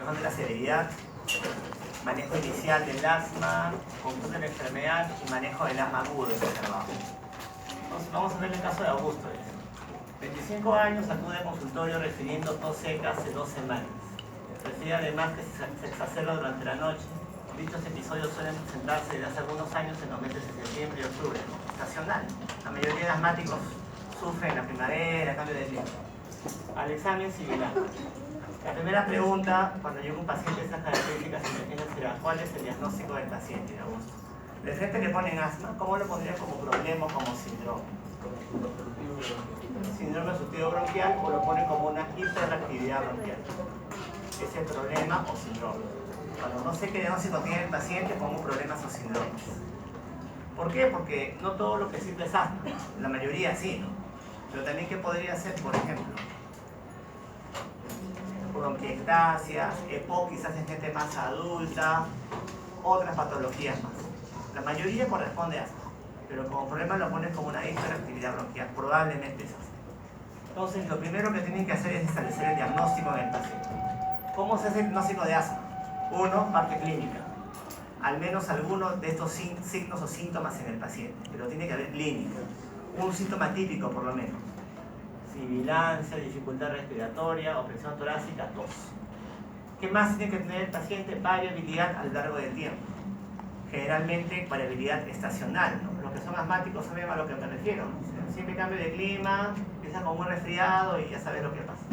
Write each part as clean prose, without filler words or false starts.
que son de la severidad, manejo inicial del asma, conjunto de la enfermedad y manejo del asma agudo exacerbado. Entonces vamos a ver el caso de Augusto. 25 años, acude al consultorio refiriendo tos seca hace 2 semanas. Refiere además que se exacerba durante la noche. Dichos episodios suelen presentarse desde hace algunos años en los meses de septiembre y octubre, estacional. La mayoría de asmáticos sufren en la primavera, cambio de tiempo. Al examen similar. La primera pregunta, cuando llega un paciente de esas características emergentes, será: ¿cuál es el diagnóstico del paciente, Augusto? De frente le ponen asma, ¿cómo lo pondría como problema o como síndrome? Síndrome obstructivo bronquial, o lo pone como una hiperactividad bronquial. ¿Es el problema o síndrome? Cuando no sé qué diagnóstico tiene el paciente, pongo problemas o síndromes. ¿Por qué? Porque no todo lo que sirve es asma, la mayoría sí, ¿no? Pero también, ¿qué podría ser, por ejemplo? Bronquiectasias, EPOC quizás en gente más adulta, otras patologías más. La mayoría corresponde a asma, pero como problema lo pones como una hiperactividad bronquial, probablemente es asma. Entonces, lo primero que tienen que hacer es establecer el diagnóstico en el paciente. ¿Cómo se hace el diagnóstico de asma? 1, parte clínica. Al menos alguno de estos signos o síntomas en el paciente, pero tiene que haber clínica. Un síntoma típico, por lo menos. Sibilancia, dificultad respiratoria, opresión torácica, tos. ¿Qué más tiene que tener el paciente? Variabilidad a lo largo del tiempo. Generalmente variabilidad estacional, ¿no? Los que son asmáticos saben a lo que me refiero, ¿no? Siempre cambio de clima, empieza como un resfriado y ya sabes lo que pasa.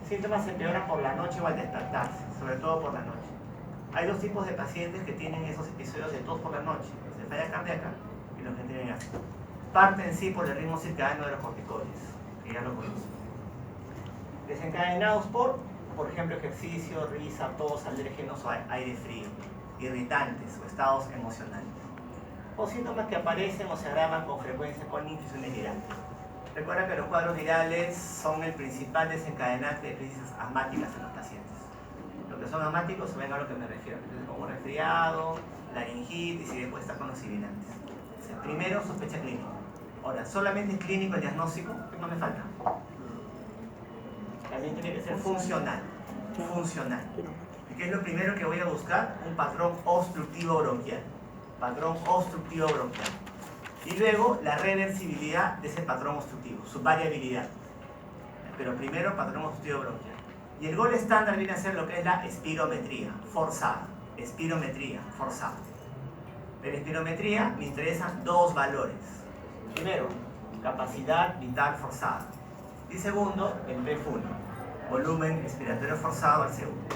Síntomas se empeoran por la noche o al despertarse, sobre todo por la noche. Hay 2 tipos de pacientes que tienen esos episodios de tos por la noche: se falla cardíaca y los que tienen asma. Parte en sí por el ritmo circadiano de los corticoides, que ya lo conocen. Desencadenados por ejemplo, ejercicio, risa, tos, alérgenos o aire frío, irritantes o estados emocionales. O síntomas que aparecen o se agravan con frecuencia con infusiones virales. Recuerda que los cuadros virales son el principal desencadenante de crisis asmáticas en los pacientes. Los que son asmáticos saben a lo que me refiero. Entonces, como resfriado, laringitis y después está con los sibilantes. Primero, sospecha clínica. Ahora, ¿solamente es clínico el diagnóstico? No me falta. También tiene que ser funcional. Funcional. ¿Qué es lo primero que voy a buscar? Un patrón obstructivo bronquial. Patrón obstructivo bronquial. Y luego la reversibilidad de ese patrón obstructivo, su variabilidad. Pero primero, patrón obstructivo bronquial. Y el gol estándar viene a ser lo que es la espirometría forzada. Espirometría forzada. De la espirometría me interesan 2 valores. Primero, capacidad vital forzada. Y segundo, el BF1, volumen expiratorio forzado al segundo.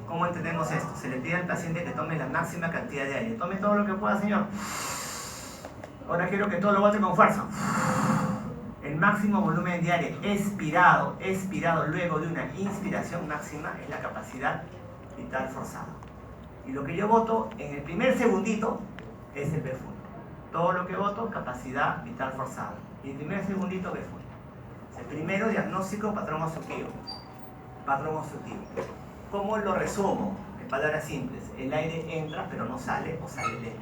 ¿Cómo entendemos esto? Se le pide al paciente que tome la máxima cantidad de aire. Tome todo lo que pueda, señor. Ahora quiero que todo lo bote con fuerza. El máximo volumen de aire expirado luego de una inspiración máxima es la capacidad vital forzada. Y lo que yo boto en el primer segundito es el BF1. Todo lo que boto, capacidad vital forzada. Y el primer segundito, BF1. El primero, diagnóstico, patrón obstructivo. Patrón obstructivo. ¿Cómo lo resumo? En palabras simples. El aire entra pero no sale o sale lento.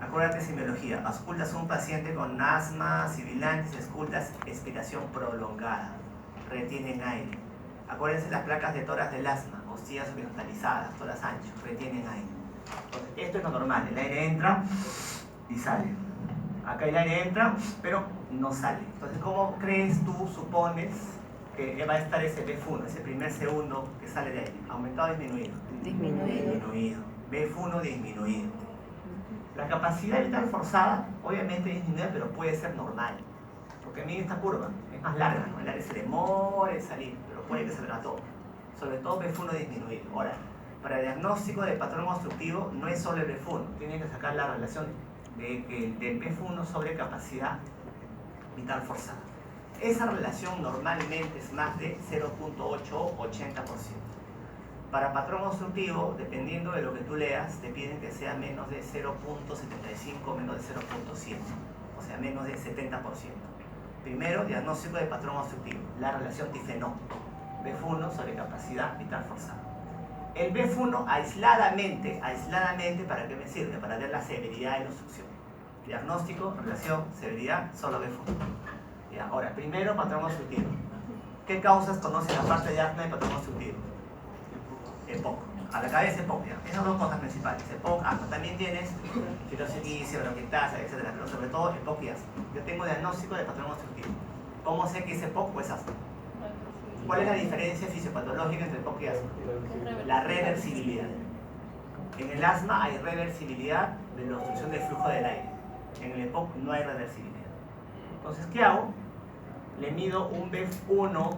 Acuérdate de semiología. Auscultas a un paciente con asma, sibilantes, auscultas expiración prolongada. Retienen aire. Acuérdense las placas de tórax del asma, costillas horizontalizadas, tórax ancho, retienen aire. Entonces, esto es lo normal. El aire entra y sale. Acá el aire entra, pero no sale. Entonces, ¿cómo crees tú, supones, que va a estar ese BF1, ese primer segundo que sale de aire? ¿Aumentado o disminuido? Disminuido. BF1 disminuido. La capacidad vital forzada, obviamente disminuida, pero puede ser normal. Porque mira esta curva, es más larga, ¿no? El aire se demora en salir, pero puede que salga todo. Sobre todo BF1 disminuido. Ahora, para el diagnóstico de patrón obstructivo no es solo el BF1, tienen que sacar la relación del BF1 sobre capacidad vital forzada. Esa relación normalmente es más de 0.8 o 80%. Para patrón obstructivo, dependiendo de lo que tú leas, te piden que sea menos de 0.75, menos de 0.7, o sea, menos de 70%. Primero, diagnóstico de patrón obstructivo, la relación difenó, BF1 sobre capacidad vital forzada. El BF1 aisladamente, ¿para qué me sirve? Para ver la severidad de la obstrucción. Diagnóstico, relación, severidad, solo BF1. Ya, ahora, primero, patrón obstructivo. ¿Qué causas conocen la parte de asma de patrón obstructivo? EPOC. A la cabeza EPOC, ya. Esas dos cosas principales, EPOC, asma. También tienes fibrositis, bronquiectasia, etc. Pero sobre todo EPOC y asma. Yo tengo diagnóstico de patrón obstructivo. ¿Cómo sé que es EPOC o es asma? ¿Cuál es la diferencia fisiopatológica entre EPOC y asma? La reversibilidad. En el asma hay reversibilidad de la obstrucción del flujo del aire. En el EPOC no hay reversibilidad. Entonces, ¿qué hago? Le mido un BEF1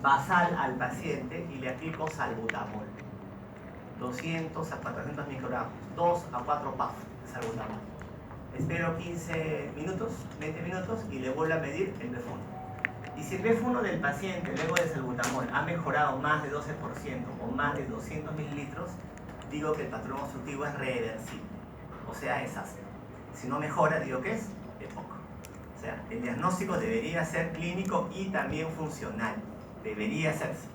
basal al paciente y le aplico salbutamol. 200 a 400 microgramos, 2 a 4 puff de salbutamol. Espero 15 minutos, 20 minutos y le vuelvo a medir el BEF1. Y si el BEF1 del paciente luego de salbutamol ha mejorado más de 12% o más de 200 mililitros, digo que el patrón obstructivo es reversible, o sea, es asma. Si no mejora, digo que es EPOC. O sea, el diagnóstico debería ser clínico y también funcional. Debería serse.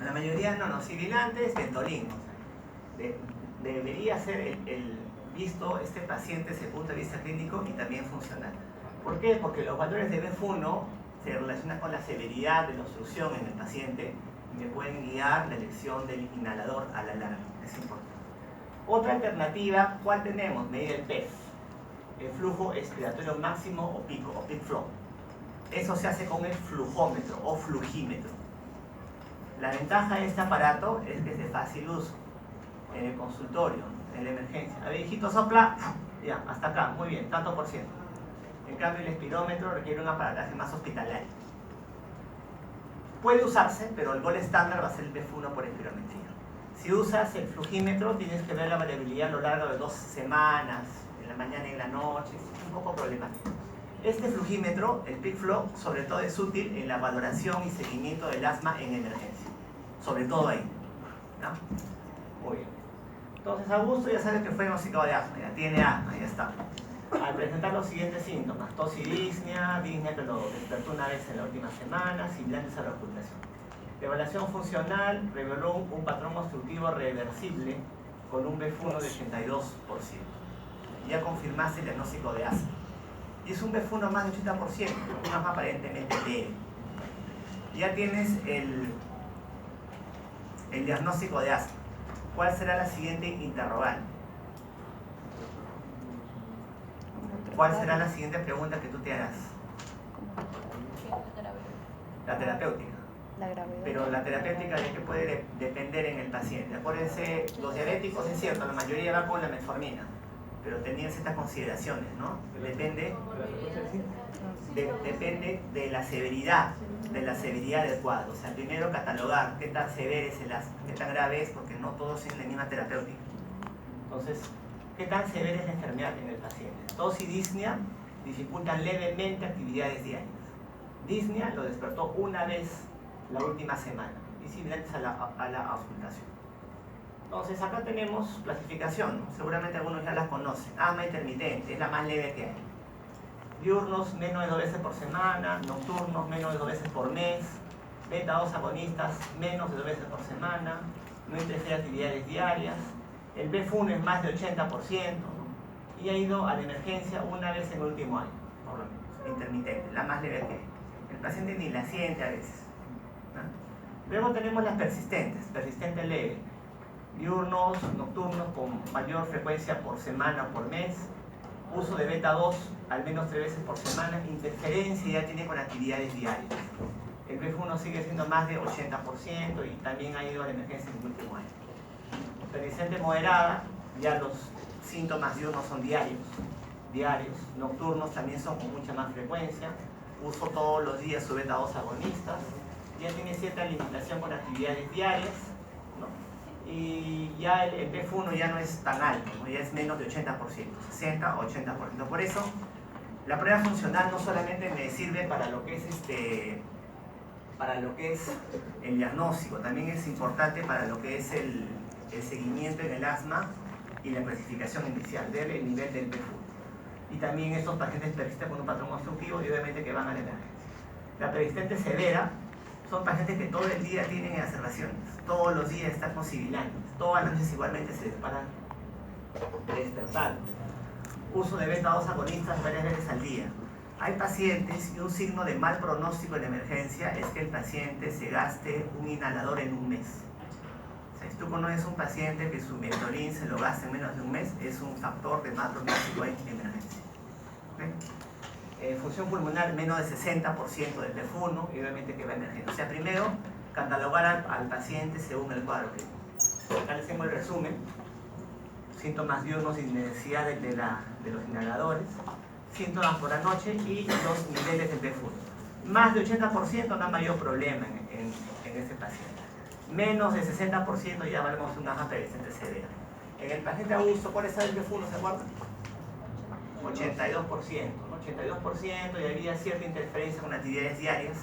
La mayoría no, sibilantes, Ventolin. Debería ser visto este paciente desde el punto de vista clínico y también funcional. ¿Por qué? Porque los valores de BEF1 se relacionan con la severidad de la obstrucción en el paciente y me pueden guiar la elección del inhalador a la larga. Es importante. Otra alternativa, ¿cuál tenemos? Medir el PEF, el flujo expiratorio máximo o pico, o peak flow. Eso se hace con el flujómetro o flugímetro. La ventaja de este aparato es que es de fácil uso en el consultorio, en la emergencia. A ver, hijito, sopla, ya, hasta acá, muy bien, tanto por ciento. En cambio, el espirómetro requiere un aparataje más hospitalario. Puede usarse, pero el gol estándar va a ser el BEF1 por espirometría. Si usas el flugímetro, tienes que ver la variabilidad a lo largo de 2 semanas, en la mañana y en la noche, es un poco problemático. Este flugímetro, el Peak Flow, sobre todo es útil en la valoración y seguimiento del asma en emergencia. Sobre todo ahí. ¿No? Muy bien. Entonces, Augusto ya sabe que fue diagnosticado de asma, ya tiene asma, ya está. Al presentar los siguientes síntomas, tos y disnea que lo despertó una vez en la última semana, sibilantes a la ocultación. La evaluación funcional reveló un patrón obstructivo reversible con un BEF1 de 82%. Ya confirmaste el diagnóstico de asma. Y es un BEF1 más de 80%, más aparentemente leve. Ya tienes el diagnóstico de asma. ¿Cuál será la siguiente interrogante? ¿Cuál será la siguiente pregunta que tú te harás? La terapéutica. La gravedad. Pero la terapéutica de que puede depender en el paciente. Acuérdense, los diabéticos, es cierto, la mayoría va con la metformina, pero tenían ciertas consideraciones, ¿no? Depende de la severidad del cuadro. O sea, primero catalogar qué tan severo es el asma, qué tan grave es, porque no todos tienen la misma terapéutica. Entonces, ¿qué tan severa es la enfermedad en el paciente? Tos y disnea dificultan levemente actividades diarias. Disnea lo despertó una vez la última semana y similares a la auscultación. Entonces, acá tenemos clasificación, ¿no? Seguramente algunos ya las conocen. Asma intermitente, es la más leve que hay. Diurnos, menos de 2 veces por semana. Nocturnos, menos de 2 veces por mes. Beta-2 agonistas, menos de 2 veces por semana. No interfiere actividades diarias. El BEF1 es más de 80%, ¿no? Y ha ido a la emergencia una vez en el último año, por lo menos. Intermitente, la más leve que hay. El paciente ni la siente a veces, ¿no? Luego tenemos las persistentes, persistente leve. Diurnos, nocturnos con mayor frecuencia por semana o por mes. Uso de beta-2 al menos 3 veces por semana. Interferencia ya tiene con actividades diarias. El BEF1 sigue siendo más de 80% y también ha ido a la emergencia en el último año. Persistente moderada, ya los síntomas diurnos son diarios. Nocturnos también son con mucha más frecuencia. Uso todos los días su beta-2 agonistas. Ya tiene cierta limitación con actividades diarias, ¿no? Y ya el BEF1 ya no es tan alto, ¿no? Ya es menos de 80%, 60 o 80%. Por eso, la prueba funcional no solamente me sirve para lo que es el diagnóstico, también es importante para lo que es el seguimiento en el asma y la clasificación inicial, ver el nivel del BEF1. Y también estos pacientes persisten con un patrón obstructivo y obviamente que van a la emergencia. La persistente severa son pacientes que todo el día tienen exacerbaciones, todos los días están con sibilantes, todas las noches igualmente se disparan despertando. Uso de beta-2 agonistas varias veces al día. Hay pacientes y un signo de mal pronóstico en emergencia es que el paciente se gaste un inhalador en un mes. tú conoces un paciente que su Ventolin se lo gasta en menos de un mes, es un factor de más pronóstico en emergencia. ¿Okay? Función pulmonar menos del 60% del PF1 y obviamente que va a emergencia. O sea, primero, catalogar al paciente según el cuadro clínico. Acá les tengo el resumen. Síntomas diurnos sin necesidad de los inhaladores, síntomas por la noche y los niveles del PF1. Más de 80% no hay mayor problema en este paciente. Menos de 60% ya hablamos de una asma persistente severa. En el paciente agudo, ¿cuál es el PF1? ¿Se acuerdan? 82%. 82% y había cierta interferencia con actividades diarias.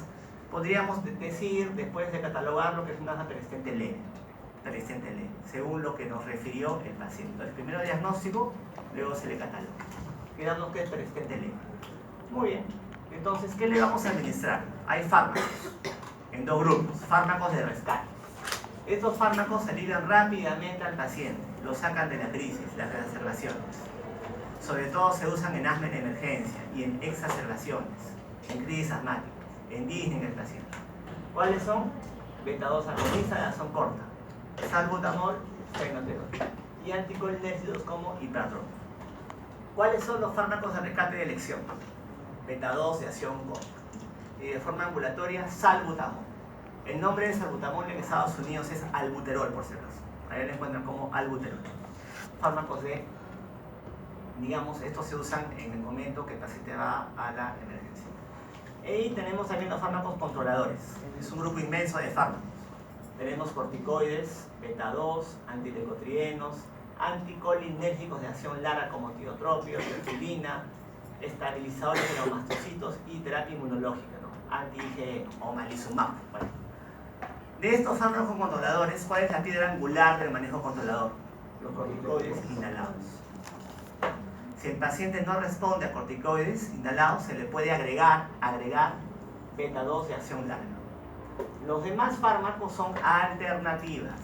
Podríamos decir, después de catalogarlo, que es una asma persistente leve. Según lo que nos refirió el paciente. Entonces, primero diagnóstico, luego se le cataloga. Quedamos que es persistente leve. Muy bien. Entonces, ¿qué le vamos a administrar? Hay fármacos en dos grupos, fármacos de rescate. Estos fármacos alivian rápidamente al paciente, lo sacan de la crisis, las exacerbaciones. Sobre todo se usan en asma en emergencia y en exacerbaciones, en crisis asmáticas, en disney en el paciente. ¿Cuáles son? Beta-2 agonista de acción corta, salbutamol, fenoterol y anticolinérgicos como ipratropium. ¿Cuáles son los fármacos de rescate de elección? Beta-2 de acción corta y de forma ambulatoria, salbutamol. El nombre de salbutamol en Estados Unidos es albuterol, por si acaso. Ahí lo encuentran como albuterol. Fármacos de, digamos, estos se usan en el momento que el paciente va a la emergencia. Y tenemos también los fármacos controladores. Es un grupo inmenso de fármacos. Tenemos corticoides, beta-2, antileucotrienos, anticolinérgicos de acción larga como tiotropio, perfilina, estabilizadores de los mastocitos y terapia inmunológica, ¿no? Anti-IgE o omalizumab. Bueno. De estos fármacos controladores, ¿cuál es la piedra angular del manejo controlador? Los corticoides inhalados. Si el paciente no responde a corticoides inhalados, se le puede agregar beta-2 de acción larga. Los demás fármacos son alternativas,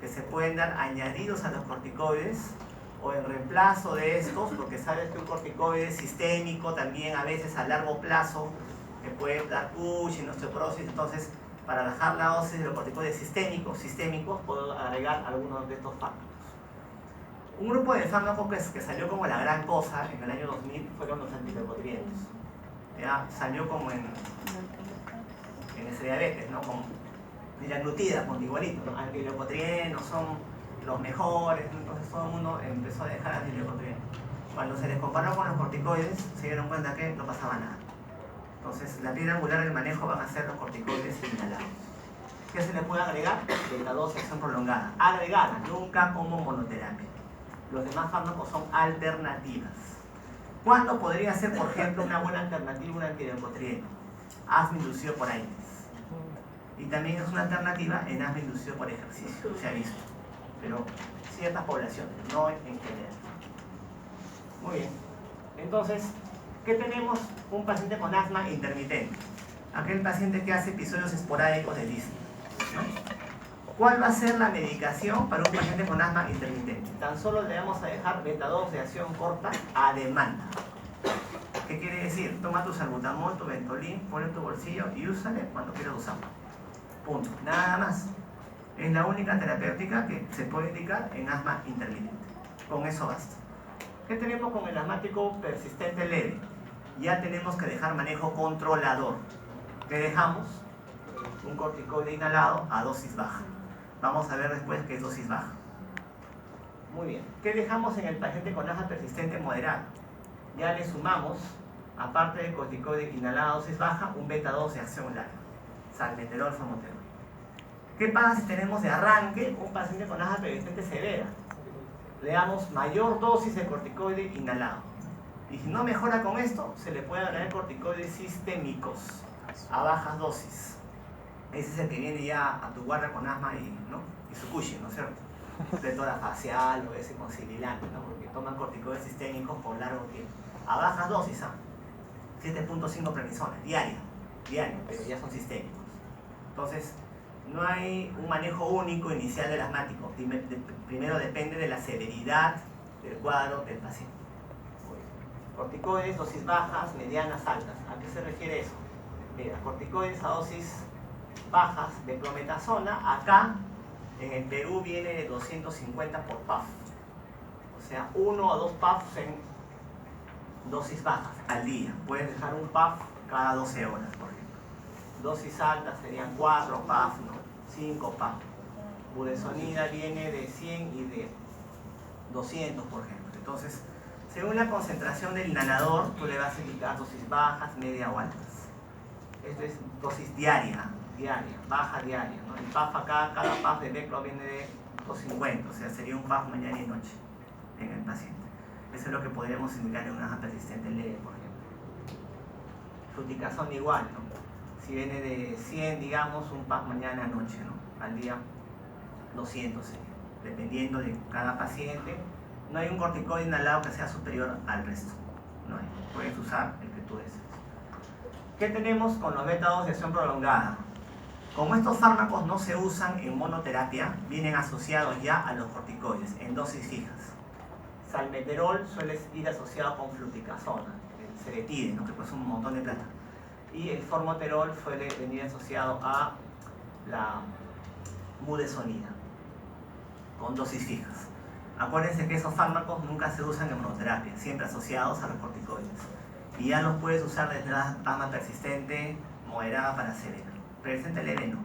que se pueden dar añadidos a los corticoides o en reemplazo de estos, porque sabes que un corticoide sistémico también a veces a largo plazo que puede dar Cushing, osteoporosis. Entonces, para bajar la dosis de los corticoides sistémicos, puedo agregar algunos de estos fármacos. Un grupo de fármacos que salió como la gran cosa en el año 2000 fueron los antileucotrienos. Ya salió como en ese diabetes, ¿no? Como liraglutida, con igualito, ¿no? Antileucotrienos son los mejores, entonces todo el mundo empezó a dejar antileucotrienos. Cuando se les comparó con los corticoides, se dieron cuenta que no pasaba nada. Entonces, la piedra angular del manejo van a ser los corticoides inhalados. ¿Qué se le puede agregar? Beta-2 de acción prolongada. Agregada, nunca como monoterapia. Los demás fármacos son alternativas. ¿Cuándo podría ser, por ejemplo, una buena alternativa un antileucotrieno? Asma inducido por AINES. Y también es una alternativa en asma inducido por ejercicio, se ha visto. Pero ciertas poblaciones, no en general. Muy bien. Entonces, ¿qué tenemos? Un paciente con asma intermitente. Aquel paciente que hace episodios esporádicos de disney, ¿no? ¿Cuál va a ser la medicación para un paciente con asma intermitente? Tan solo le vamos a dejar beta-2 de acción corta a demanda. ¿Qué quiere decir? Toma tu salbutamol, tu Ventolin, ponlo en tu bolsillo y úsale cuando quieras usarlo. Punto. Nada más. Es la única terapéutica que se puede indicar en asma intermitente. Con eso basta. ¿Qué tenemos con el asmático persistente leve? Ya tenemos que dejar manejo controlador. ¿Qué dejamos? Un corticoide inhalado a dosis baja. Vamos a ver después qué es dosis baja. Muy bien. ¿Qué dejamos en el paciente con asma persistente moderada? Ya le sumamos, aparte del corticoide inhalado a dosis baja, un beta-2 de acción larga. Salmeterol, formoterol. ¿Qué pasa si tenemos de arranque un paciente con asma persistente severa? Le damos mayor dosis de corticoide inhalado. Y si no mejora con esto, se le puede agregar corticoides sistémicos a bajas dosis. Ese es el que viene ya a tu guardia con asma y su Cushing, ¿no es cierto? Pletora facial o ese con sibilante, ¿no? Porque toman corticoides sistémicos por largo tiempo. A bajas dosis, 7.5 prednisona, diario, pero ya son sistémicos. Entonces, no hay un manejo único inicial del asmático. Primero depende de la severidad del cuadro del paciente. Corticoides, dosis bajas, medianas, altas. ¿A qué se refiere eso? Mira, corticoides a dosis bajas de clometasona, acá en el Perú viene de 250 por puff. O sea, 1 o 2 puffs en dosis bajas al día. Puedes dejar un puff cada 12 horas, por ejemplo. Dosis altas serían 4 puffs, ¿no? 5 puffs. Budesonida viene de 100 y de 200, por ejemplo. Entonces, según la concentración del inhalador, tú le vas a indicar dosis bajas, media o altas. Esto es dosis diaria, baja diaria, ¿no? El puff acá, cada puff de Beclo viene de 250, o sea, sería un puff mañana y noche en el paciente. Eso es lo que podríamos indicar en una asma persistente leve, por ejemplo. Fluticasona igual, ¿no? Si viene de 100, digamos, un puff mañana noche, ¿no? Al día 200 sería, dependiendo de cada paciente. No hay un corticoide inhalado que sea superior al resto, no hay. Puedes usar el que tú desees. ¿Qué tenemos con los beta-2 de acción prolongada? Como estos fármacos no se usan en monoterapia, vienen asociados ya a los corticoides en dosis fijas. Salmeterol suele ir asociado con fluticasona, el Seretide, ¿no? Que cuesta un montón de plata. Y el formoterol suele venir asociado a la budesonida, con dosis fijas. Acuérdense que esos fármacos nunca se usan en monoterapia, siempre asociados a los corticoides. Y ya los puedes usar desde la asma persistente, moderada para severa. Persistente leve no.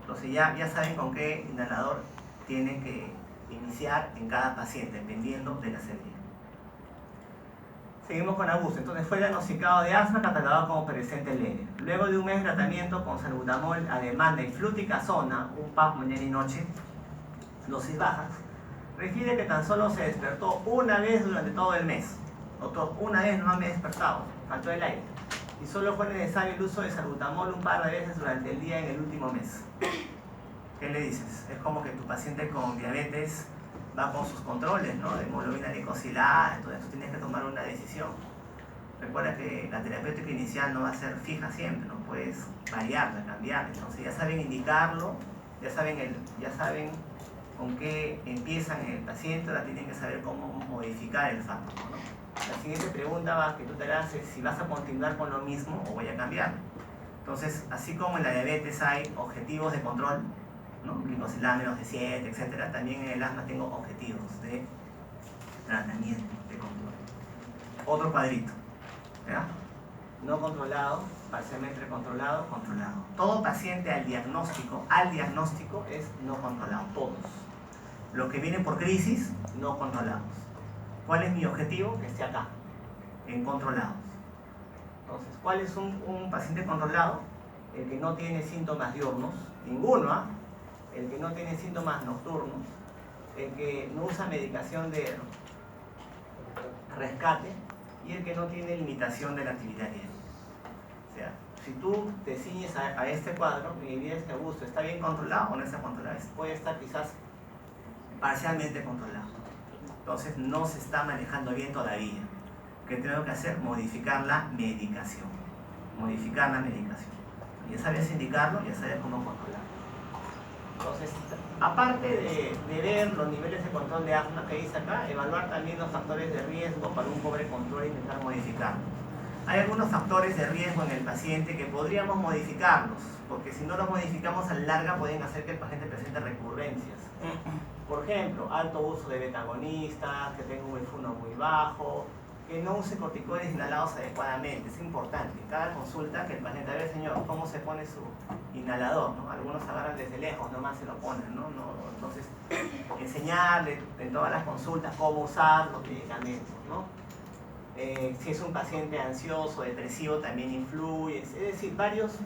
Entonces ya saben con qué inhalador tienen que iniciar en cada paciente, dependiendo de la severidad. Seguimos con abuso. Entonces fue diagnosticado de asma, catalogado como persistente leve. Luego de un mes de tratamiento con salbutamol a demanda y fluticasona, un puff mañana y noche, dosis bajas, refiere que tan solo se despertó una vez durante todo el mes. Doctor, una vez no me he despertado, faltó el aire. Y solo fue necesario el uso de salbutamol un par de veces durante el día en el último mes. ¿Qué le dices? Es como que tu paciente con diabetes va con sus controles, ¿no? De hemoglobina glicosilada, entonces tienes que tomar una decisión. Recuerda que la terapéutica inicial no va a ser fija siempre, no puedes variarla, cambiarla. Entonces ya saben indicarlo, ya saben con qué empiezan en el paciente, ahora tienen que saber cómo modificar el fármaco, ¿no? La siguiente pregunta que tú te hagas es si vas a continuar con lo mismo o voy a cambiar. Entonces, así como en la diabetes hay objetivos de control, ¿no? Glicosilada menos de 7, etc. También en el asma tengo objetivos de tratamiento, de control. Otro cuadrito, ¿ya? No controlado, parcialmente controlado, controlado. Todo paciente al diagnóstico es no controlado, todos. Los que vienen por crisis, no controlados. ¿Cuál es mi objetivo? Que esté acá, en controlados. Entonces, ¿cuál es un paciente controlado? El que no tiene síntomas diurnos, ninguno, ¿ah? El que no tiene síntomas nocturnos, el que no usa medicación de rescate y el que no tiene limitación de la actividad diaria. O sea, si tú te ciñes a este cuadro, mi idea es que Augusto está bien controlado o no está controlado. Puede estar quizás parcialmente controlado. Entonces no se está manejando bien todavía. ¿Qué tengo que hacer? Modificar la medicación. Modificar la medicación. Ya sabes indicarlo, ya sabes cómo controlarlo. Entonces, aparte de ver los niveles de control de asma que dice acá, evaluar también los factores de riesgo para un pobre control e intentar modificarlo. Hay algunos factores de riesgo en el paciente que podríamos modificarlos, porque si no los modificamos a la larga pueden hacer que el paciente presente recurrencias. Por ejemplo, alto uso de beta-agonistas, que tenga un F1 muy bajo, que no use corticoides inhalados adecuadamente. Es importante en cada consulta que el paciente, a ver señor, ¿cómo se pone su inhalador? ¿No? Algunos agarran desde lejos, nomás se lo ponen, ¿no? Entonces, enseñarle en todas las consultas cómo usar los medicamentos, ¿no? Si es un paciente ansioso, depresivo, también influye. Es decir, varias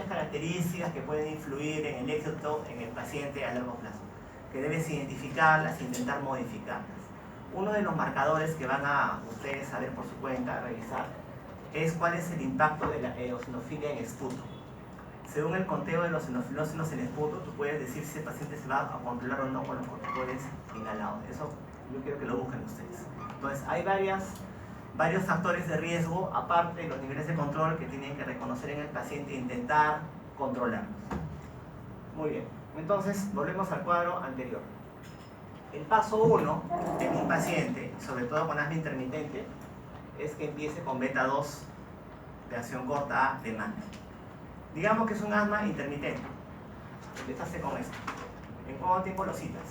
características que pueden influir en el éxito en el paciente a largo plazo, que debes identificarlas e intentar modificarlas. Uno de los marcadores que van a ustedes a ver por su cuenta, a revisar, es cuál es el impacto de la eosinofilia en esputo. Según el conteo de los eosinófilos en esputo, tú puedes decir si el paciente se va a controlar o no con los corticoides inhalados. Eso yo quiero que lo busquen ustedes. Entonces, hay varios factores de riesgo, aparte de los niveles de control, que tienen que reconocer en el paciente e intentar controlarlos. Muy bien. Entonces, volvemos al cuadro anterior. El paso 1 en un paciente, sobre todo con asma intermitente, es que empiece con beta-2 de acción corta a demanda. Digamos que es un asma intermitente. Empezaste con esto. ¿En cuánto tiempo lo citas?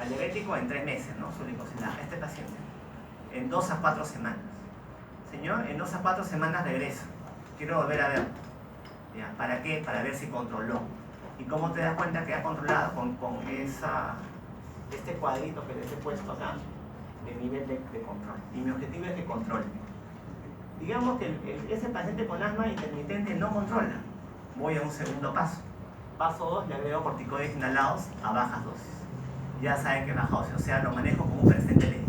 Al diabético en 3 meses, ¿no? Su glucosilada. Este paciente. En 2 a 4 semanas. Señor, en 2 a 4 semanas regreso. Quiero volver a ver. ¿Ya? ¿Para qué? Para ver si controló. ¿Y cómo te das cuenta que ha controlado? Con este cuadrito que les he puesto acá, de nivel de control. Y mi objetivo es que controle. Digamos que ese paciente con asma intermitente no controla. Voy a un segundo paso. Paso 2, le agrego corticoides inhalados a bajas dosis. Ya saben que baja dosis, o sea, lo manejo como un presente leve.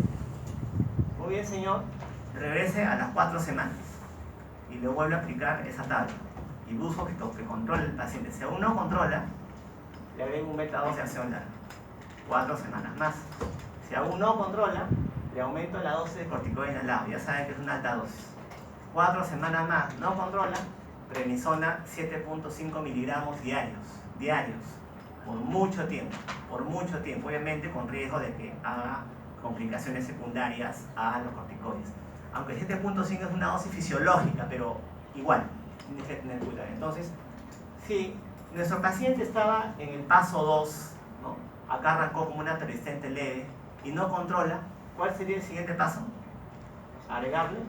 Muy bien, señor. Regrese a las 4 semanas y le vuelvo a aplicar esa tabla. Y busco que controle el paciente. Si aún no controla, le agrego un beta-2 de acción larga. 4 semanas más. Si aún no controla, le aumento la dosis de corticoide inhalado. Ya saben que es una alta dosis. 4 semanas más, no controla, prednisona 7.5 miligramos diarios, por mucho tiempo, obviamente con riesgo de que haga complicaciones secundarias a los corticoides. Aunque 7.5 es una dosis fisiológica, pero igual, tiene que tener cuidado. Entonces, si nuestro paciente estaba en el paso 2, ¿no? Acá arrancó como una persistente leve y no controla, ¿cuál sería el siguiente paso? Agregarle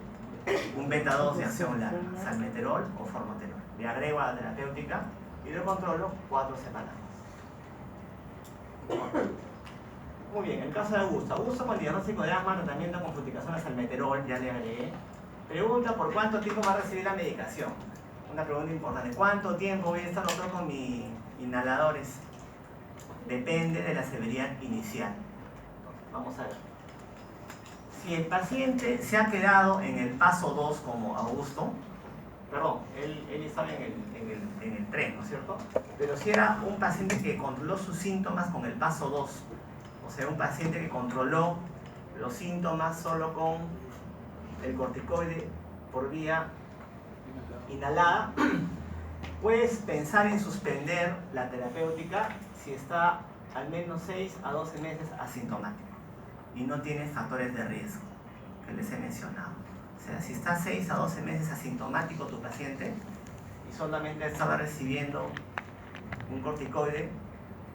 un beta-2 de acción larga, salmeterol o formoterol. Le agrego a la terapéutica y lo controlo 4 semanas más. Muy bien, el caso de Augusto. Augusto con diagnóstico de asma, tratamiento con fruticación de salmeterol, ya le agregué. Pregunta por cuánto tiempo va a recibir la medicación. Una pregunta importante. ¿Cuánto tiempo voy a estar nosotros con mis inhaladores? Depende de la severidad inicial. Vamos a ver. Si el paciente se ha quedado en el paso 2 como Augusto, perdón, él estaba en el 3, ¿no es cierto? Pero si era un paciente que controló sus síntomas con el paso 2, o sea, un paciente que controló los síntomas solo con el corticoide por vía inhalada, puedes pensar en suspender la terapéutica si está al menos 6 a 12 meses asintomático y no tiene factores de riesgo que les he mencionado. O sea, si está 6 a 12 meses asintomático tu paciente y solamente estaba recibiendo un corticoide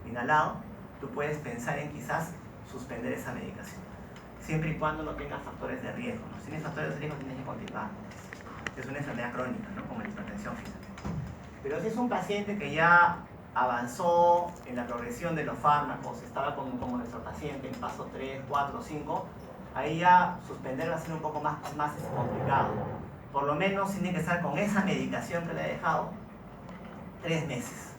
inhalado, tú puedes pensar en quizás suspender esa medicación, siempre y cuando no tenga factores de riesgo, ¿no? Si tienes factores de riesgo tienes que continuar. Es una enfermedad crónica, ¿no? Como la hipertensión física. Pero si es un paciente que ya avanzó en la progresión de los fármacos, estaba como nuestro paciente en paso 3, 4, 5, ahí ya suspender va a ser un poco más complicado. Por lo menos tiene que estar con esa medicación que le he dejado 3 meses.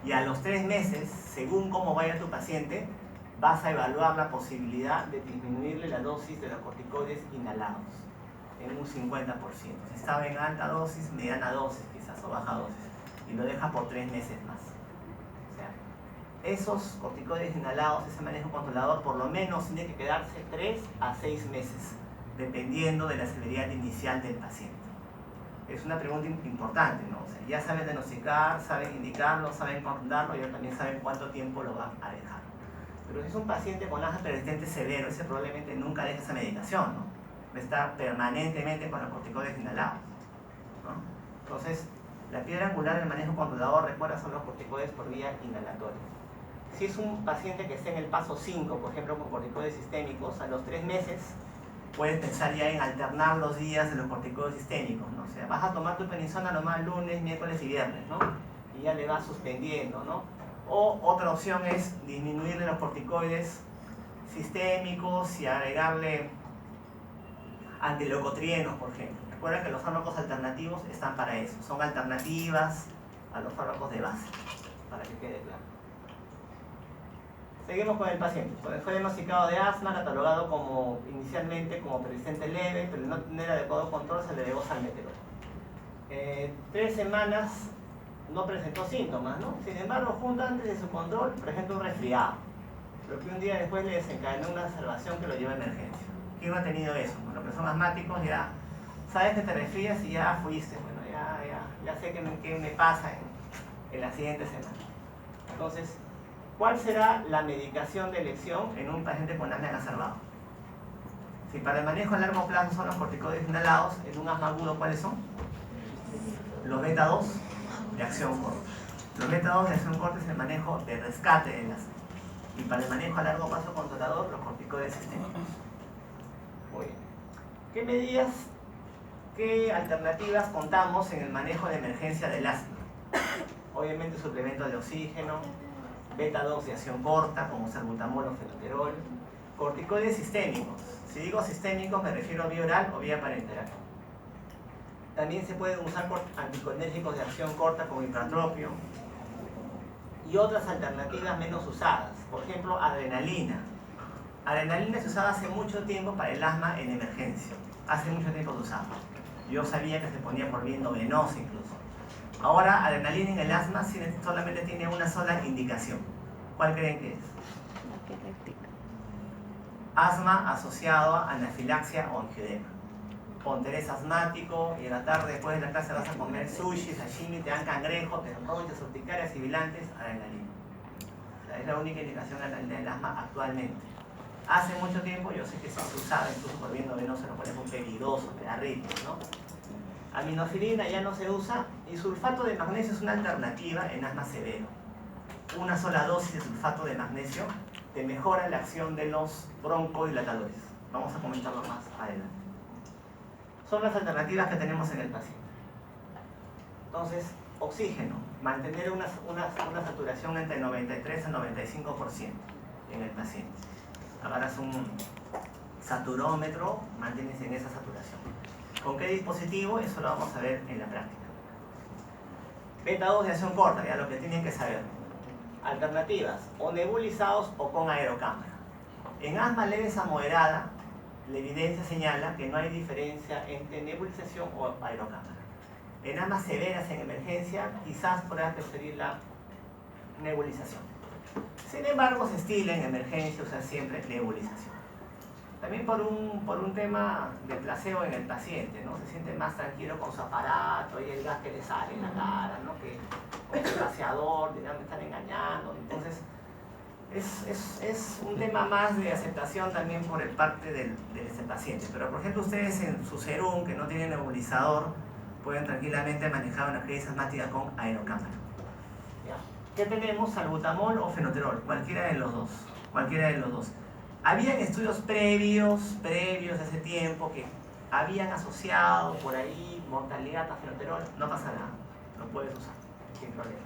Y a los 3 meses, según cómo vaya tu paciente, vas a evaluar la posibilidad de disminuirle la dosis de los corticoides inhalados en un 50%. Si estaba en alta dosis, mediana dosis quizás, o baja dosis, y lo deja por 3 meses más. O sea, esos corticoides inhalados, ese manejo controlador, por lo menos tiene que quedarse 3 a 6 meses, dependiendo de la severidad inicial del paciente. Es una pregunta importante, ¿no? O sea, ya saben diagnosticar, saben indicarlo, saben controlarlo y también saben cuánto tiempo lo van a dejar. Pero si es un paciente con asma persistente severo, ese probablemente nunca deje esa medicación, ¿no? Va a estar permanentemente con los corticoides inhalados, ¿no? Entonces, la piedra angular del manejo controlador, recuerda, son los corticoides por vía inhalatoria. Si es un paciente que esté en el paso 5, por ejemplo, con corticoides sistémicos, a los 3 meses puedes pensar ya en alternar los días de los corticoides sistémicos, ¿no? O sea, vas a tomar tu prednisona nomás lunes, miércoles y viernes, ¿no? Y ya le vas suspendiendo, ¿no? O otra opción es disminuirle los corticoides sistémicos y agregarle antileucotrienos, por ejemplo. Recuerda que los fármacos alternativos están para eso, son alternativas a los fármacos de base, para que quede claro. Seguimos con el paciente. Fue diagnosticado de asma, catalogado inicialmente como persistente leve, pero no tener adecuado control, se le agregó salmeterol. 3 semanas no presentó síntomas, ¿no? Sin embargo, justo antes de su control, presentó un resfriado, pero que un día después le desencadenó una observación que lo llevó a emergencia. ¿Quién no ha tenido eso? Bueno, que son asmáticos, ya sabes que te resfrías y ya fuiste, bueno, ya sé qué me pasa en la siguiente semana. Entonces, ¿cuál será la medicación de elección en un paciente con asma exacerbado? Si para el manejo a largo plazo son los corticoides inhalados, en un asma agudo, ¿cuáles son? Los beta-2 de acción corta. Los métodos de acción corta es el manejo de rescate del asma. Y para el manejo a largo plazo controlador, los corticoides sistémicos. Muy bien. ¿Qué medidas, qué alternativas contamos en el manejo de emergencia del asma? Obviamente suplementos de oxígeno, beta-2 de acción corta, como salbutamol o fenoterol, corticoides sistémicos. Si digo sistémicos me refiero a vía oral o vía parenteral. También se pueden usar anticolinérgicos de acción corta como ipratropio y otras alternativas menos usadas. Por ejemplo, adrenalina. Adrenalina se usaba hace mucho tiempo para el asma en emergencia. Hace mucho tiempo se usaba. Yo sabía que se ponía por vía endovenosa incluso. Ahora, adrenalina en el asma solamente tiene una sola indicación. ¿Cuál creen que es? Asma asociado a anafilaxia o angioedema. Ponte, eres asmático y en la tarde después de la clase vas a comer sushi, sashimi, te dan cangrejo, te dan ronchas urticarias sibilantes, adrenalina. O sea, es la única indicación del asma actualmente. Hace mucho tiempo yo sé que se usaba incluso por vía endovenosa, lo ponemos peligroso, te da ritmo, ¿no? Aminofilina ya no se usa y sulfato de magnesio es una alternativa en asma severo. Una sola dosis de sulfato de magnesio te mejora la acción de los broncodilatadores. Vamos a comentarlo más adelante. Son las alternativas que tenemos en el paciente. Entonces, oxígeno, mantener una saturación entre 93 a 95% en el paciente. Agarras un saturómetro, mantienes en esa saturación. ¿Con qué dispositivo? Eso lo vamos a ver en la práctica. Beta-2 de acción corta, ya lo que tienen que saber. Alternativas, o nebulizados o con aerocámara. En asma leves a moderada, la evidencia señala que no hay diferencia entre nebulización o aerocámara. En asmas severas en emergencia, quizás podrás preferir la nebulización. Sin embargo, se estila en emergencia usar siempre nebulización. También por un tema de placebo en el paciente, ¿no? Se siente más tranquilo con su aparato y el gas que le sale en la cara, ¿no? Que con su gaseador, digamos, me están engañando. Entonces, es un tema más de aceptación también por el parte de ese paciente. Pero, por ejemplo, ustedes en su serum, que no tiene nebulizador, pueden tranquilamente manejar una crisis asmática con aerocámara. ¿Ya? ¿Qué tenemos? Salbutamol o fenoterol, cualquiera de los dos. Cualquiera de los dos. Habían estudios previos hace tiempo que habían asociado por ahí mortalidad a fenoterol. No pasa nada, lo puedes usar sin problemas.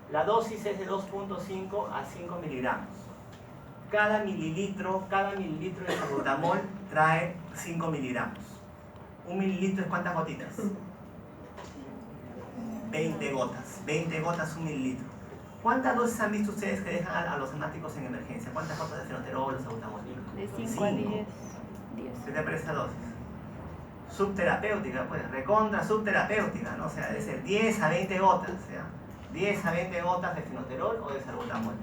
La dosis es de 2.5 a 5 miligramos. Cada mililitro de salbutamol trae 5 miligramos. Un mililitro es ¿cuántas gotitas? 20 gotas. 20 gotas, un mililitro. ¿Cuántas dosis han visto ustedes que dejan a los asmáticos en emergencia? ¿Cuántas gotas de fenoterol o salbutamol? De 5 a 10. ¿Qué te parece esa dosis? Subterapéutica, pues, recontra subterapéutica, ¿no? O sea, debe ser 10 a 20 gotas, o sea, 10 a 20 gotas de fenoterol o de salbutamol.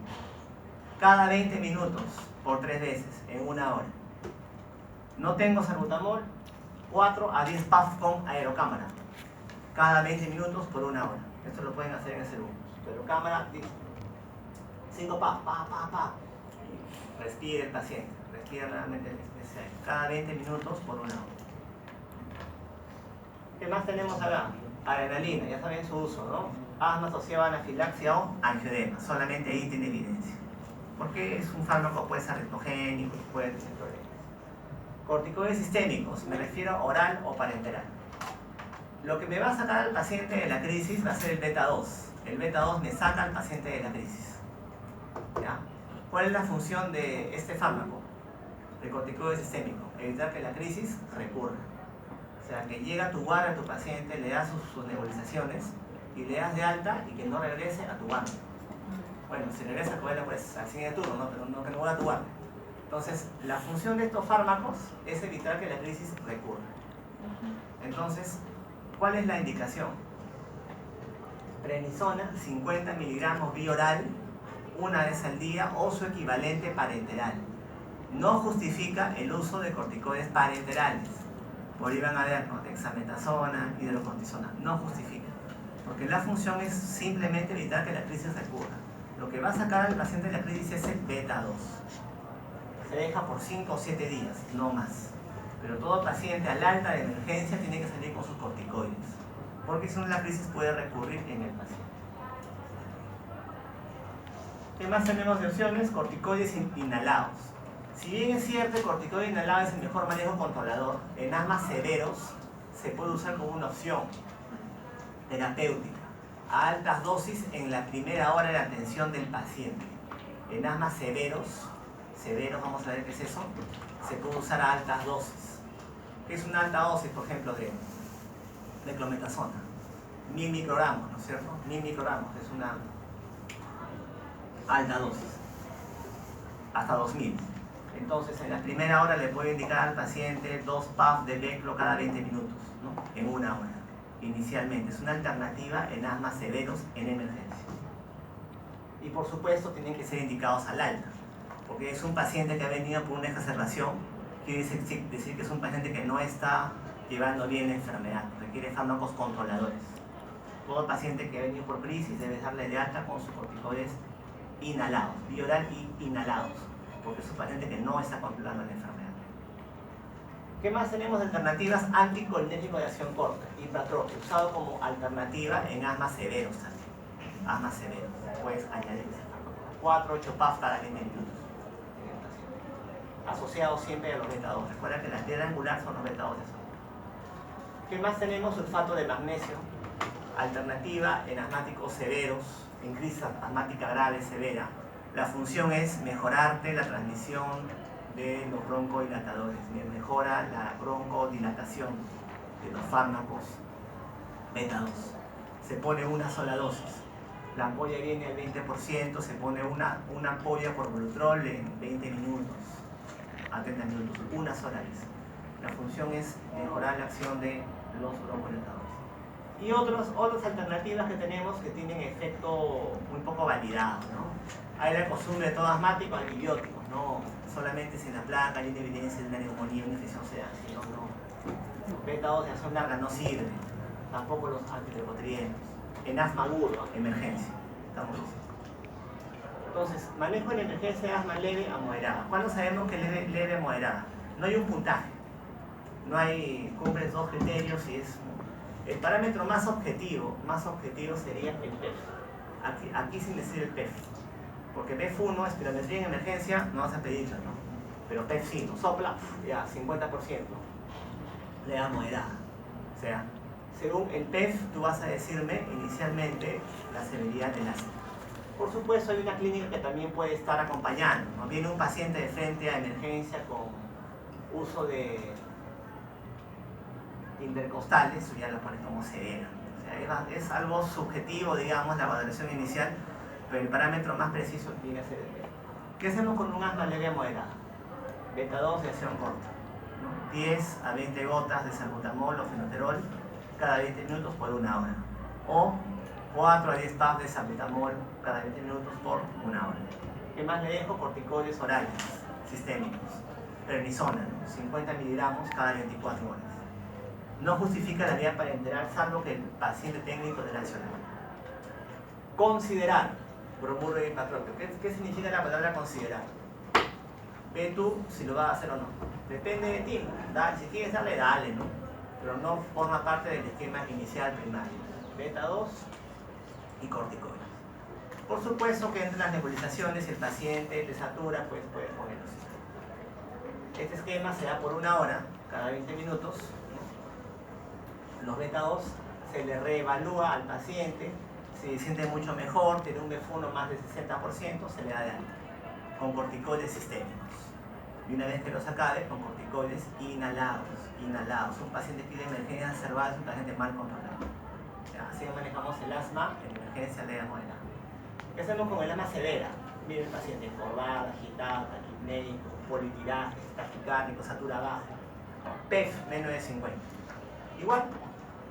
Cada 20 minutos, por 3 veces, en una hora. No tengo salbutamol, 4 a 10 puffs con aerocámara. Cada 20 minutos por una hora. Esto lo pueden hacer en el celular. Pero cámara, 5 pa. Respira el paciente, respira nuevamente cada 20 minutos por una hora. ¿Qué más tenemos acá? Adrenalina, ya saben su uso, ¿no? Asma asociado a anafilaxia o angioedema, solamente ahí tiene evidencia. Porque es un fármaco, puede ser arritmogénico, puede tener problemas. Corticoides sistémicos, me refiero a oral o parenteral. Lo que me va a sacar al paciente de la crisis va a ser el beta-2. El beta-2 me saca al paciente de la crisis. ¿Ya? ¿Cuál es la función de este fármaco? De corticoide sistémico. Evitar que la crisis recurra. O sea, que llega a tu guardia a tu paciente, le das sus nebulizaciones y le das de alta y que no regrese a tu guardia. Bueno, si regresa, pues al siguiente turno, ¿no? Pero no que no vuelva a tu guardia. Entonces, la función de estos fármacos es evitar que la crisis recurra. Entonces, ¿cuál es la indicación? Prednisona, 50 miligramos vía oral, una vez al día o su equivalente parenteral. No justifica el uso de corticoides parenterales. Por ahí van a ver, ¿no? Dexametasona, hidrocortisona. No justifica. Porque la función es simplemente evitar que la crisis recurra. Lo que va a sacar al paciente de la crisis es el beta-2. Se deja por 5 o 7 días, no más. Pero todo paciente al alta de emergencia tiene que salir con sus corticoides. porque si no la crisis puede recurrir en el paciente. ¿Qué más tenemos de opciones? Corticoides inhalados. Si bien es cierto, el corticoide inhalado es el mejor manejo controlador, en asmas severos se puede usar como una opción terapéutica a altas dosis en la primera hora de atención del paciente. En asmas severos, vamos a ver qué es eso, se puede usar a altas dosis. ¿Qué es una alta dosis, por ejemplo, de clometazona? 1000 microgramos, ¿no es cierto? 1000 microgramos es una alta dosis, hasta 2000. Entonces, en la primera hora le puedo indicar al paciente 2 puffs de Beclo cada 20 minutos, ¿no? En una hora, inicialmente. Es una alternativa en asmas severos en emergencia. Y por supuesto, tienen que ser indicados al alta, porque es un paciente que ha venido por una exacerbación, quiere decir que es un paciente que no está llevando bien la enfermedad, requiere fármacos controladores. Todo paciente que ha venido por crisis debe darle de alta con sus corticoides inhalados, bioral y inhalados, porque es un paciente que no está controlando la enfermedad. ¿Qué más tenemos de alternativas? Anticolinérgico de acción corta, Ipratropio, usado como alternativa en asmas severos también. Asmas severos, puedes añadir 4 o 8 puffs cada 20 minutos. Asociado siempre a los beta-2. Recuerda que la piedra angular son los beta-2 de azúcar. ¿Qué más tenemos? Sulfato de magnesio, alternativa en asmáticos severos, en crisis asmática grave, severa. La función es mejorarte la transmisión de los broncodilatadores, mejora la broncodilatación de los fármacos beta-2. Se pone una sola dosis. La ampolla viene al 20%, se pone una ampolla por Blutrol en 20 minutos a 30 minutos, una sola vez. La función es mejorar la acción de los broncodilatadores. Y otras alternativas que tenemos que tienen efecto muy poco validado, ¿no? Hay la costumbre de todo asmático, antibióticos, no solamente si en la placa hay una evidencia de una neumonía, una infección sino no. Beta-2 de acción larga no sirve, tampoco los antidepotrientos. En asma agudo, emergencia, estamos diciendo. Entonces, manejo en emergencia de asma leve a moderada. ¿Cuándo sabemos que leve a moderada? No hay un puntaje, no hay, cumples 2 criterios y es... El parámetro más objetivo sería el PEF. Aquí sin decir el PEF. Porque PEF1, espirometría en emergencia, no vas a pedirla, ¿no? Pero PEF sí, no sopla, ya, 50%. Le da moderada. O sea, según el PEF, tú vas a decirme inicialmente la severidad del asma. Por supuesto, hay una clínica que también puede estar acompañando, ¿no? Viene un paciente de frente a emergencia con uso de intercostales, eso ya la pones como severa. O sea, es algo subjetivo, digamos, la valoración inicial, pero el parámetro más preciso viene a ser el PEF. ¿Qué hacemos con un asma leve a moderada? Beta-2 de acción corta, ¿no? 10 a 20 gotas de salbutamol o fenoterol cada 20 minutos por una hora. O 4 a 10 puffs de salbutamol cada 20 minutos por una hora. ¿Qué más le dejo? Corticoides orales, sistémicos. Prednisona, ¿no? 50 miligramos cada 24 horas. No justifica la vía parenteral salvo que el paciente tenga intolerancia oral. Considerar bromuro y ipratropio. ¿Qué significa la palabra considerar? Ve tú si lo vas a hacer o no. Depende de ti. Si quieres darle, dale, ¿no? Pero no forma parte del esquema inicial primario. Beta-2 y corticoides. Por supuesto que entre las nebulizaciones, si el paciente te satura, pues puedes ponerlo así. Este esquema se da por una hora, cada 20 minutos. Los beta-2 se le reevalúa al paciente, si se siente mucho mejor, tiene un BF1 más del 60%, se le da de alta, con corticoides sistémicos. Y una vez que los acabe, con corticoides inhalados. Un paciente que tiene emergencia exacerbada es un paciente mal controlado. Así manejamos el asma en emergencia leve a moderada. ¿Qué hacemos con el asma severa? Viene el paciente encorvado, agitado, taquipnéico, politiraje, taquicárdico, satura baja, PEF menos de 50. Igual,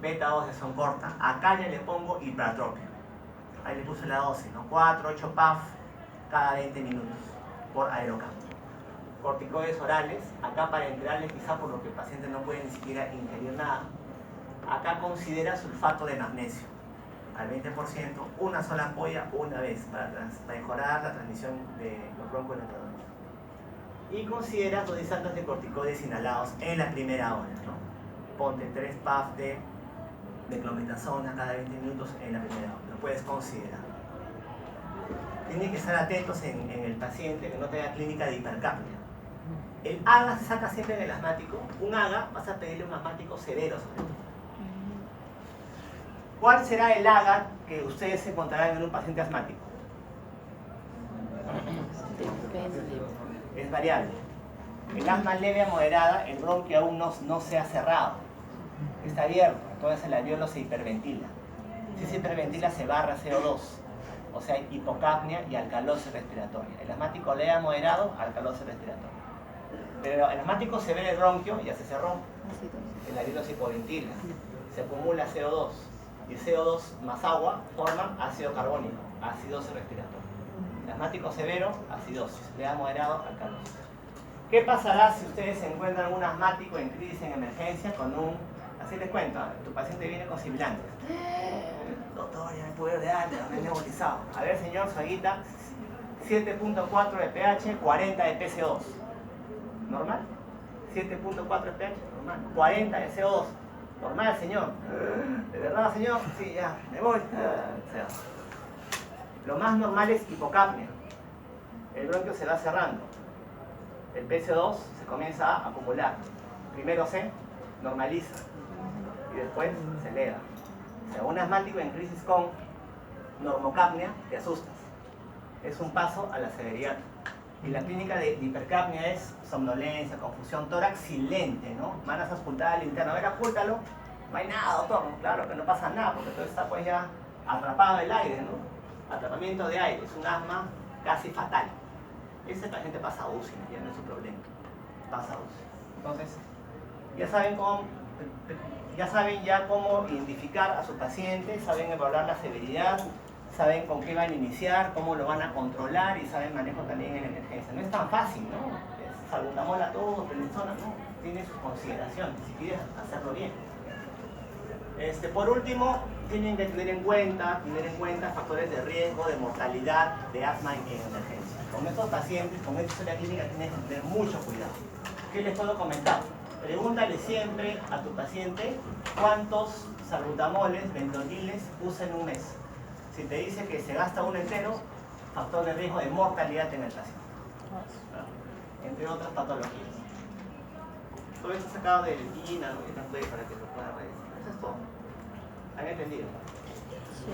beta-2 de acción corta, acá ya le pongo ipratropio. Ahí le puse la dosis, ¿no? 4, 8 puffs cada 20 minutos por aerocampo. Corticoides orales, acá para entrarles quizá por lo que el paciente no puede ni siquiera ingerir nada. Acá considera sulfato de magnesio, al 20%, una sola ampolla una vez para mejorar la transmisión de los broncodilatadores. Y considera dosis altas de corticoides inhalados en la primera hora, ¿no? Ponte 3 puffs de de clometazona cada 20 minutos en la primera hora. Lo puedes considerar. Tienen que estar atentos en el paciente que no tenga clínica de hipercapnia. El AGA se saca siempre en el asmático. Un AGA vas a pedirle un asmático severo sobre todo. ¿Cuál será el AGA que ustedes encontrarán en un paciente asmático? Es variable. El asma leve a moderada, el bronquio aún no se ha cerrado. Está abierto, entonces el alveolo se hiperventila. Si se hiperventila se barra CO2. O sea, hipocapnia y alcalosis respiratoria. El asmático leve a moderado, alcalosis respiratoria. Pero el asmático se ve el bronquio, ya se cerró. El alveolo se hipoventila. Se acumula CO2. Y CO2 más agua forman ácido carbónico, acidosis respiratoria. El asmático severo, acidosis. Leve a moderado, alcalosis. ¿Qué pasará si ustedes encuentran un asmático en crisis en emergencia con un... Así les cuento, tu paciente viene con sibilantes. Doctor, ya me pude de alta, me he nebulizado. A ver, señor, su aguita, 7.4 de pH, 40 de PCO2. ¿Normal? 7.4 de pH, normal. 40 de CO2. Normal, señor. ¿De verdad, señor? Sí, ya, me voy. Lo más normal es hipocapnia. El bronquio se va cerrando. El PCO2 se comienza a acumular. Primero se normaliza y después se eleva. O sea, un asmático en crisis con normocapnia, te asustas. Es un paso a la severidad. Y la clínica de hipercapnia es somnolencia, confusión, tórax silente, ¿no? Manos auscultadas al interno. A ver, ocúltalo. No hay nada, doctor. Claro que no pasa nada porque todo está pues ya atrapado el aire, ¿no? Atrapamiento de aire. Es un asma casi fatal. Ese paciente pasa a UCI, ya no es su problema. Pasa a UCI. Entonces, ya saben ya cómo identificar a su paciente, saben evaluar la severidad, saben con qué van a iniciar, cómo lo van a controlar y saben manejo también en emergencia. No es tan fácil, ¿no? Es salbutamol a todo, prednisona, no. Tiene sus consideraciones, si quieres hacerlo bien. Por último, tienen que tener en cuenta factores de riesgo, de mortalidad, de asma en emergencia. Con estos pacientes, con esta historia clínica, tienes que tener mucho cuidado. ¿Qué les puedo comentar? Pregúntale siempre a tu paciente cuántos salbutamoles, benzotiles usa en un mes. Si te dice que se gasta uno entero, factor de riesgo de mortalidad en el paciente. Entre otras patologías. Todo esto sacado del INA, ¿no? Para que lo puedan revisar. Eso es todo. ¿Han entendido? Sí.